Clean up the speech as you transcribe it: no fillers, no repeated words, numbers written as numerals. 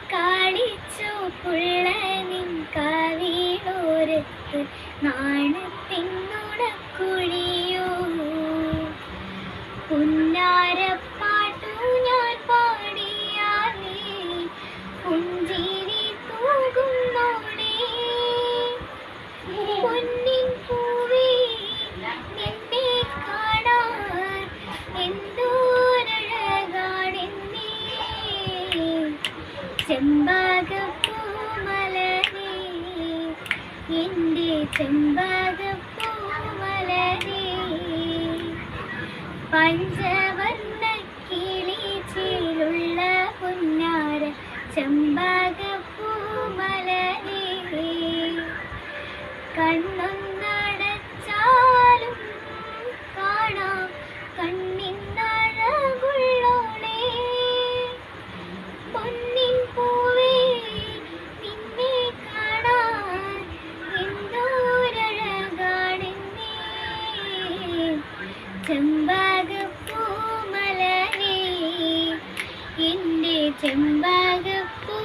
തക്കാളിച്ചോപ്പുള്ള നിൻ കാവിലോരത്ത് നാണത്തിനുടക്കുഴിയോ പുന്നാരപ്പാട്ടു ഞാൻ പാടിയാലേ പുഞ്ചിരി തൂകുന്നോളേ പൊന്നിൻ പൂവേ നിന്നെ കാണാൻ എന്തോരഴകാണെന്നേ ചെമ്പകപ്പൂമലരേ എൻ്റെ ചെമ്പകപ്പൂമലരേ പഞ്ചവർണ്ണ കിളിച്ചിലുള്ള പുന്നാര ചെമ്പകപ്പൂമലരേ കണ്ണൊന്നടച്ചാലും കാണാം കണ്ണിന്നഴകുള്ളോളേ പൊന്നിൻ പൂവേ നിന്നെ കാണാൻ എന്തോരഴകാണെന്നേ ചെമ്പകപ്പൂമലരേ എൻ്റെ ചെമ്പകപ്പൂ